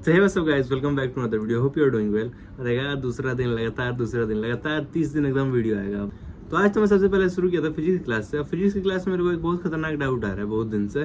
So hey what's up guys, welcome back to another video. Hope you are doing well. और यार दूसरा दिन लगातार 30 दिन एकदम वीडियो आएगा। तो आज तो मैं सबसे पहले शुरू किया था फिजिक्स की क्लास से। फिजिक्स की क्लास में मेरे को एक बहुत खतरनाक डाउट आ रहा है बहुत दिन से।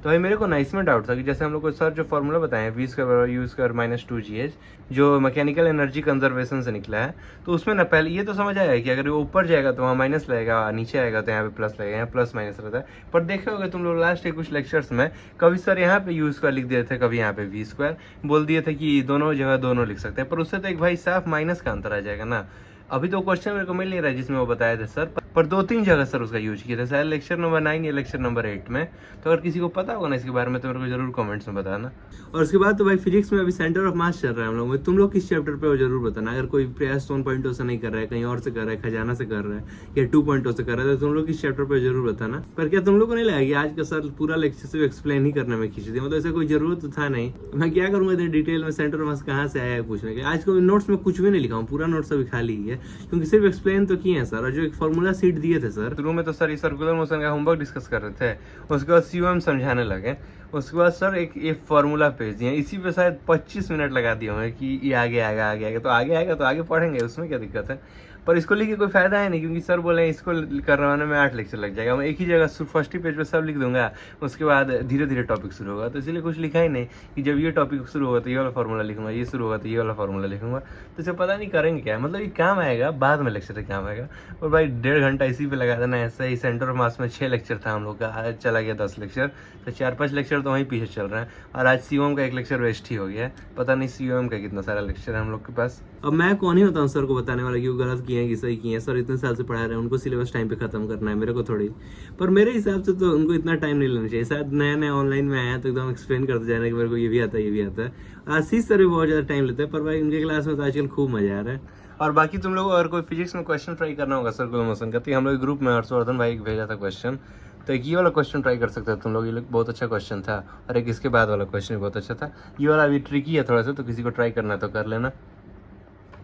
तो भाई मेरे को ना इसमें डाउट था कि जैसे हम लोग को सर जो फॉर्मूला बताए v square u square minus 2gh जो मैकेनिकल एनर्जी कंजर्वेशन से निकला है, तो उसमें ना पहले ये तो समझ आया कि अगर वो ऊपर जाएगा तो वहाँ माइनस लगेगा, नीचे आएगा तो यहाँ पे प्लस लगेगा, यहाँ प्लस माइनस रहता है। पर देखे होगे तुम लोग लास्ट के कुछ लेक्चर्स में कभी सर यहाँ पे u स्क्वायर लिख दिए थे, कभी यहाँ पे v स्क्वायर बोल दिए थे कि दोनों जगह दोनों लिख सकते हैं। पर उससे तो एक भाई साफ माइनस का अंतर आ जाएगा ना। अभी तो क्वेश्चन मेरे को मिल नहीं रहा है जिसमें वो बताए थे सर, पर 2-3 जगह सर उसका यूज किया था, शायद लेक्चर नंबर 9 या लेक्चर नंबर 8 में। तो अगर किसी को पता होगा ना इसके बारे में तो मेरे को जरूर कमेंट्स में बताना। और उसके बाद तो भाई फिजिक्स में अभी सेंटर ऑफ मास चल रहा है हम लोग में। तुम लोग किस चैप्टर पे हो जरूर बताना। अगर कोई प्रयास 1.0 से नहीं कर रहा है, कहीं और से कर रहा है, खजाना से कर रहा है या 2.0 से कर रहा है, तो तुम लोग किस चैप्टर पे जरूर बताना। पर क्या तुम लोग को नहीं लगा कि आज का सर पूरा लेक्चर सिर्फ एक्सप्लेन ही करने में खींच दिया? मतलब ऐसा कोई जरूरत तो था नहीं। मैं क्या करूंगा इतने डिटेल में सेंटर ऑफ मास कहाँ से आया है पूछने के। आज को नोट्स में कुछ भी नहीं लिखा हूँ, पूरा नोट्स अभी खाली ही है, क्योंकि सिर्फ एक्सप्लेन तो किए हैं सर। और जो एक फॉर्मूला सीट दिए थे सर शुरू में, तो सर ये सर्कुलर मोशन का होमवर्क डिस्कस कर रहे थे, उसके बाद सीओएम समझाने लगे, उसके बाद सर एक फॉर्मूला भेज दिया। इसी पे शायद 25 मिनट लगा दिए होंगे कि ये आगे आएगा तो आगे पढ़ेंगे, उसमें क्या दिक्कत है। पर इसको लिख के कोई फायदा है नहीं, क्योंकि सर बोले इसको करवाने में 8 लेक्चर लग जाएगा। मैं एक ही जगह फर्स्ट ही पेज पे सब लिख दूंगा, उसके बाद धीरे धीरे टॉपिक शुरू होगा। तो इसलिए कुछ लिखा ही नहीं कि जब ये टॉपिक शुरू होगा तो ये वाला फॉर्मूला लिखूंगा, ये शुरू होगा तो ये वाला फॉर्मूला लिखूंगा। तो इसे पता नहीं करेंगे क्या, मतलब ये काम आएगा बाद में, लेक्चर से काम आएगा। और भाई 1.5 घंटा इसी पे लगा देना। ऐसा ही सेंटर ऑफ मास में 6 लेक्चर था हम लोग का, आज चला गया 10 लेक्चर, तो 4-5 लेक्चर तो वहीं पीछे चल रहे हैं। और आज सीओएम का 1 लेक्चर वेस्ट ही हो गया है। पता नहीं सीओएम का कितना सारा लेक्चर है हम लोग के पास। अब मैं कौन ही होता हूँ सर को बताने वाला कि वो गलत किए हैं कि सही किए हैं। सर इतने साल से पढ़ा रहे हैं, उनको सिलेबस टाइम पे खत्म करना है, मेरे को थोड़ी। पर मेरे हिसाब से तो उनको इतना टाइम नहीं लेना चाहिए। शायद नया ऑनलाइन में आया तो एकदम एक्सप्लेन करते जाना कि मेरे को ये भी आता है। आशीष सर भी बहुत ज्यादा टाइम लेते हैं, पर भाई उनके क्लास में तो आजकल खूब मजा आ रहा है। और बाकी तुम लोग अगर कोई फिजिक्स में क्वेश्चन ट्राई करना होगा सर्कुलर मोशन का, तो हम लोग ग्रुप में हर्षवर्धन भाई भेजा था क्वेश्चन, तो एक ये वाला क्वेश्चन ट्राई कर सकते हो तुम लोग। ये बहुत अच्छा क्वेश्चन था, और एक इसके बाद वाला क्वेश्चन भी बहुत अच्छा था। ये वाला अभी ट्रिकी है थोड़ा सा, तो किसी को ट्राई करना है तो कर लेना।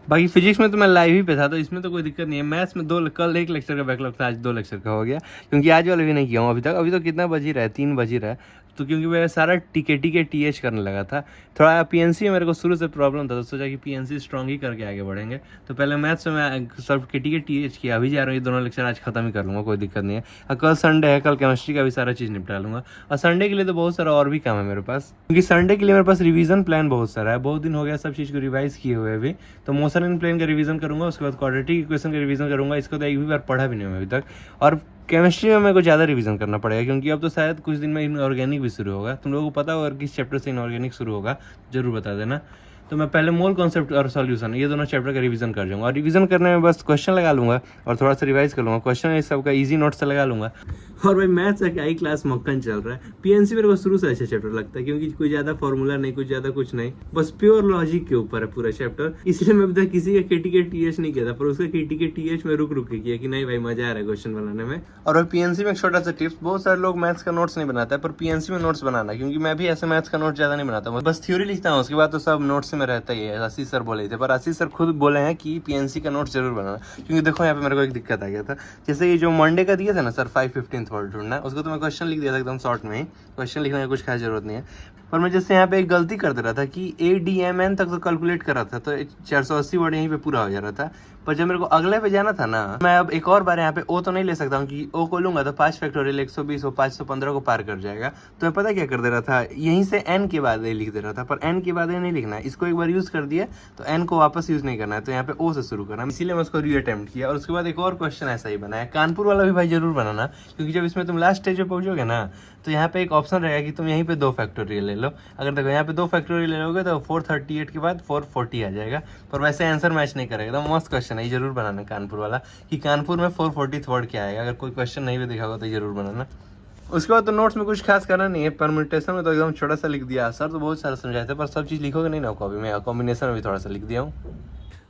बाकी फिजिक्स में तो मैं लाइव ही पे था, तो इसमें तो कोई दिक्कत नहीं है। मैथ्स में कल 1 लेक्चर का बैकलॉग था, आज 2 लेक्चर का हो गया, क्योंकि आज वाला भी नहीं किया हूँ अभी तक। अभी तो कितना बज ही रहा है, 3 बज ही रहा है। तो क्योंकि मैं सारा टीके टीएच करने लगा था, थोड़ा पीएनसी में मेरे को शुरू से प्रॉब्लम था, तो सोचा कि पीएनसी स्ट्रॉन्ग ही करके आगे बढ़ेंगे। तो पहले मैथ्स में मैं सब के टीएच किया, अभी जा रहा हूँ। ये दोनों लेक्चर आज खत्म ही कर लूँगा, कोई दिक्कत नहीं है। और कल संडे है, कल केमिस्ट्री का भी सारा चीज़ निपटा लूँगा। और संडे के लिए तो बहुत सारा और भी काम है मेरे पास, क्योंकि संडे के लिए मेरे पास रिवीजन प्लान बहुत सारा है। बहुत दिन हो गया सब चीज़ को रिवाइज किए हुए अभी। तो मोशन इन प्लेन का रिवीजन करूँगा, उसके बाद क्वाड्रेटिक इक्वेशन का रिवीजन करूँगा। इसको तो एक भी बार पढ़ा भी नहीं हूँ अभी तक। और केमिस्ट्री में मेरे को ज़्यादा रिवीजन करना पड़ेगा, क्योंकि अब तो शायद कुछ दिन में इनऑर्गेनिक भी शुरू होगा। तुम लोगों को पता होगा किस चैप्टर से इनऑर्गेनिक शुरू होगा, जरूर बता देना। तो मैं पहले मोल कॉन्सेप्ट और सॉल्यूशन ये दोनों चैप्टर का रिवीजन कर जाऊंगा। और रिवीजन करने में बस क्वेश्चन लगा लूंगा और थोड़ा सा रिवाइज कर लूंगा। क्वेश्चन इस सबका इजी नोट से लगा लूंगा। और भाई मैथ्स का क्या ही क्लास मक्खन चल रहा है। पीएनसी मेरे को शुरू से अच्छा चैप्टर लगता है, क्योंकि कोई ज्यादा फॉर्मूला नहीं, कुछ ज्यादा कुछ नहीं, बस प्योर लॉजिक के ऊपर है पूरा चैप्टर। इसलिए मैं अभी तक किसी का के टीएच नहीं किया था, पर उसका के टीएच में रुक के किया कि नहीं भाई मजा आ रहा है क्वेश्चन बनाने में। और पीएनसी में एक छोटा सा टिप्स, बहुत सारे लोग मैथ्स का नोट्स नहीं बनाता है, पर पीएनसी में नोट्स बनाना, क्योंकि मैं भी ऐसे मैथ्स का नोट ज्यादा नहीं बनाता हूँ, बस थ्योरी लिखता हूँ, उसके बाद तो सब नोट्स में रहता ही है। आशीष सर बोले थे, पर आशीष सर खुद बोले हैं कि पीएनसी का नोट जरूर बनाना। क्योंकि देखो यहाँ पे मेरे को एक दिक्कत आ गया था, जैसे ये जो मंडे का दिया था ना सर 5/15 वर्ड ढूंढना, उसको तो मैं क्वेश्चन लिख दिया था एकदम शॉर्ट में ही। क्वेश्चन लिखने की कुछ खास जरूरत नहीं है, पर मैं जैसे यहाँ पे एक गलती कर दे रहा था कि ADMN तक तो कैलकुलेट कर रहा था, तो 480 वर्ड यहीं पे पूरा हो जा रहा था। पर जब मेरे को अगले पे जाना था ना, मैं अब एक और बार यहाँ पे ओ तो नहीं ले सकता हूँ कि ओ को लूंगा तो 5 फैक्टोरियल 120 और 515 को पार कर जाएगा। तो मैं पता क्या कर दे रहा था, यहीं से n के बाद ए लिख दे रहा था, पर n के बाद ए नहीं लिखना है। इसको एक बार यूज कर दिया तो n को वापस यूज नहीं करना है, तो यहाँ पे ओ से शुरू करना है। इसीलिए मैं उसको रीअटेम्प्ट किया। और उसके बाद एक और क्वेश्चन ऐसा ही बनाया। कानपुर वाला भी भाई जरूर बनाना, क्योंकि जब इसमें तुम लास्ट स्टेज पे पहुंचोगे ना, तो यहाँ पे एक ऑप्शन रहेगा कि तुम यहीं पे 2 फैक्टोरियल ले लो। अगर देखो यहाँ पे 2 फैक्टोरियल ले लोगे तो 438 के बाद 440 आ जाएगा। पर वैसे आंसर मैच नहीं करेगा। तो मस्त क्वेश्चन है, ये जरूर बनाना कानपुर वाला, कि कानपुर में 440 वर्ड क्या आएगा। अगर कोई क्वेश्चन नहीं भी देखा होगा तो जरूर बनाना। उसके बाद तो नोट्स में कुछ खास करना नहीं है। परम्यूटेशन में तो एकदम छोटा सा लिख दिया। सर तो बहुत सारा समझाए थे, पर सब चीज़ लिखोगे नहीं ना कॉपी में। कॉम्बिनेशन में भी थोड़ा सा लिख दिया हूँ।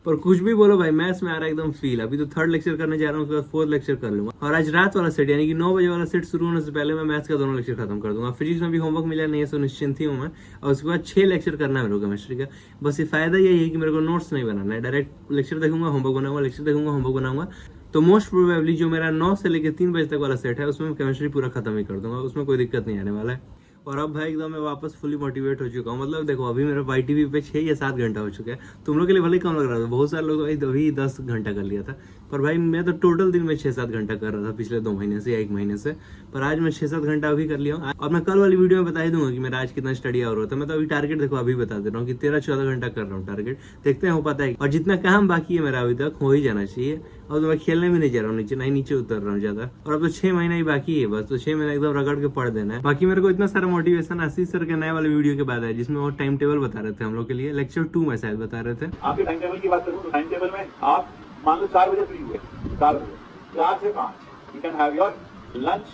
पर कुछ भी बोलो भाई, मैथ्स में आ रहा है एकदम फील। अभी तो 3rd लेक्चर करने जा रहा हूँ, उसके बाद 4th लेक्चर कर लूंगा। और आज रात वाला सेट, यानी कि 9 बजे वाला सेट शुरू होने से पहले मैं मैथ्स का दोनों लेक्चर खत्म कर दूंगा। फिजिक्स में भी होमवर्क मिला नहीं है, सो निश्चिंत ही हूँ मैं। और उसके बाद 6 लेक्चर करना है मेरे को केमिस्ट्री का। बस ये फायदा यही है कि मेरे को नोट्स नहीं बनाना है, डायरेक्ट लेक्चर देखूंगा, होमवर्क बनाऊंगा, लेक्चर देखूंगा, होमवर्क बनाऊंगा। तो मोस्ट प्रोबेबली जो मेरा 9 से लेकर 3 बजे तक वाला सेट है, उसमें केमिस्ट्री पूरा खत्म ही कर दूंगा, उसमें कोई दिक्कत नहीं आने वाला है। और अब भाई एकदम मैं वापस फुली मोटिवेट हो चुका हूँ। मतलब देखो अभी मेरा YTV पे 6 या 7 घंटा हो चुका है। तुम लोग के लिए भले ही कम लग रहा था, बहुत सारे लोग तो अभी 10 घंटा कर लिया था, पर भाई मैं तो टोटल दिन में 6-7 घंटा कर रहा था पिछले 2 महीने से या 1 महीने से। पर आज मैं 6-7 घंटा अभी कर लिया हूँ। और मैं कल वाली वीडियो में बता ही दूंगा कि मेरा आज कितना स्टडी आवर होता है। मैं तो अभी टारगेट देखो अभी बता दे रहा हूँ कि 13-14 घंटा कर रहा हूँ टारगेट, देखते हैं हो पाता है। और जितना काम बाकी है मेरा अभी तक हो ही जाना चाहिए। और तो मैं खेलने भी नहीं जा रहा हूँ नीचे, नहीं नीचे उतर रहा हूँ ज्यादा। और अब तो 6 महीना ही बाकी है बस, तो 6 महीना एकदम रगड़ के पढ़ देना है। बाकी मेरे को इतना सारा मोटिवेशन आशीष सर के नए वाले वीडियो के बाद है, जिसमें वो टाइम टेबल बता रहे थे हम लोग के लिए, लेक्चर 2 में शायद बता रहे थे। आपके टाइम टेबल की बात करूं तो टाइम टेबल में आप मान लो 4 बजे फ्री हुए, 4 बजे 4 से 5 you can have your lunch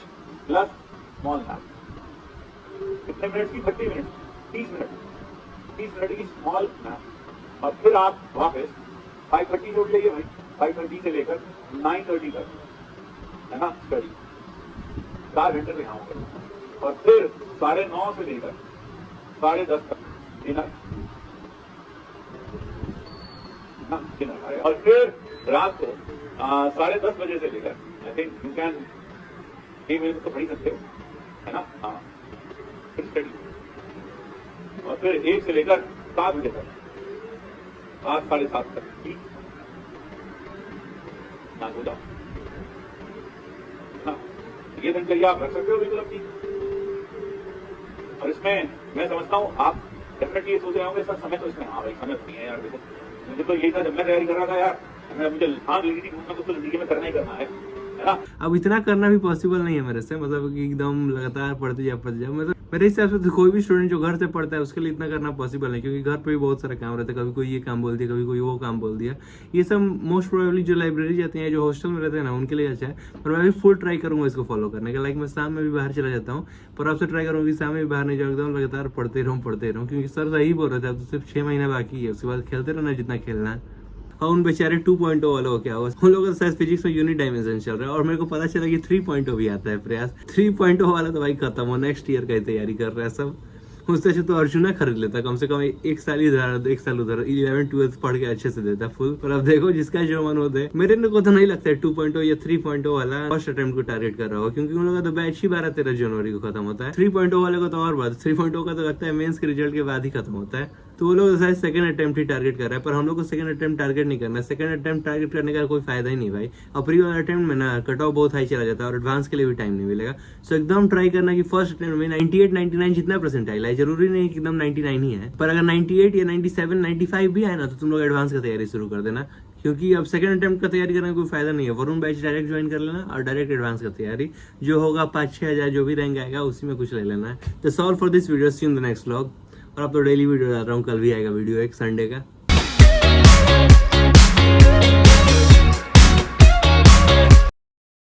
plus small snack. कितने मिनट की? 30 मिनट, 30 मिनट की स्मॉल स्नैक। और फिर आप वापस 5:30 से उठ जाइए भाई, 5:30 से लेकर 9:30 तक, है ना, स्टडी 4 घंटे पे आऊंगा। और फिर 9:30 से लेकर 10:30 तक डिनर, और फिर रात को 10:30 बजे से लेकर I think you can 3 minute तो पढ़ सकते हो, है ना। हाँ, फिर स्टडी, और फिर 1 से लेकर 7 बजे तक, 7 साढ़े 7 तक ठीक ना हो जाओ। हाँ, ये दिनचर्या आप रख सकते हो बिल्कुल अपनी। और इसमें मैं समझता हूँ आप डेफिनेटली ये सोच रहे होंगे सर समय तो इसमें, हाँ भाई समय तो नहीं है यार। देखो मुझे तो यही था जब मैं तैयारी कर रहा था यार, मुझे भाग लगी थी घूमना, तो जिंदगी में करना ही करना है ना। अब इतना करना भी पॉसिबल नहीं है मेरे से, मतलब कि एकदम लगातार पढ़ते जा मतलब मेरे हिसाब से तो कोई भी स्टूडेंट जो घर से पढ़ता है उसके लिए इतना करना पॉसिबल नहीं, क्योंकि घर पे भी बहुत सारे काम रहते हैं। कभी कोई ये काम बोल दिया, कभी कोई वो काम बोल दिया। ये सब मोस्ट प्रोबेबली जो लाइब्रेरी जाते हैं, जो हॉस्टल में रहते हैं ना, उनके लिए अच्छा है। पर मैं भी फुल ट्राई करूंगा इसको फॉलो करने का। लाइक मैं शाम में भी बाहर चला जाता हूँ, पर आपसे ट्राई करूँगी शाम में भी बाहर नहीं जाऊँ, एकदम लगातार पढ़ते रहूँ, क्योंकि सर सही बोल रहे थे अब तो सिर्फ 6 महीना बाकी है, उसके बाद खेलते रहना जितना खेलना है। और उन बेचारे 2.0 वालों को क्या हुआ, उन लोगों का शायद फिजिक्स में यूनिट डायमेंशन चल रहा है, और मेरे को पता चला कि 3.0 भी आता है प्रयास। 3.0 वाला तो भाई खत्म हो, नेक्स्ट ईयर का ही तैयारी कर रहा है सब। उससे अच्छा तो अर्जुना खरीद लेता, कम से कम 1 साल इधर 1 साल उधर, 11-12 पढ़ के अच्छे से देता फुल। पर अब देखो जिसका जो मन होता है। मेरे को तो नहीं लगता है 2.0 या 3.0 वाला फर्स्ट अटेम्प्ट को टारगेट कर रहा होगा, क्योंकि उन लोगों का तो बैच ही 12-13 जनवरी को खत्म होता है। 3.0 वाले को तो और बात, 3.0 का तो लगता है मेंस के रिजल्ट के बाद ही खत्म होता है। तो वो लोग शायद सेकंड अटेम्प्ट ही टारगेट कर रहा है, पर हम लोग को सेकंड अटेम्प्ट टारगेट नहीं करना है। सेकंड अटेम्प्ट टारगेट करने का कोई फायदा ही नहीं भाई। और प्री अटेम्प्ट में ना कट ऑफ बहुत हाई चला जाता है, और एडवांस के लिए भी टाइम नहीं मिलेगा। सो एकदम ट्राई करना कि फर्स्ट अटेम्प्ट में 98-99 जितना परसेंटाइल है, जरूरी नहीं कि एकदम 99 ही है, पर अगर 98 या 97-95 भी आए ना, तो तुम लोग एडवांस का तैयारी शुरू कर देना, क्योंकि अब सेकंड अटेम्प्ट का तैयारी करने का कोई फायदा नहीं है। वरुण बैच डायरेक्ट ज्वाइन कर लेना, और डायरेक्ट एडवांस का तैयारी जो होगा 5-6 हजार जो भी रैंक आएगा उसी में कुछ ले लेना है। तो solve for this video, see in the next vlog. और अब तो डेली वीडियो डाल रहा हूँ, कल भी आएगा वीडियो एक संडे का।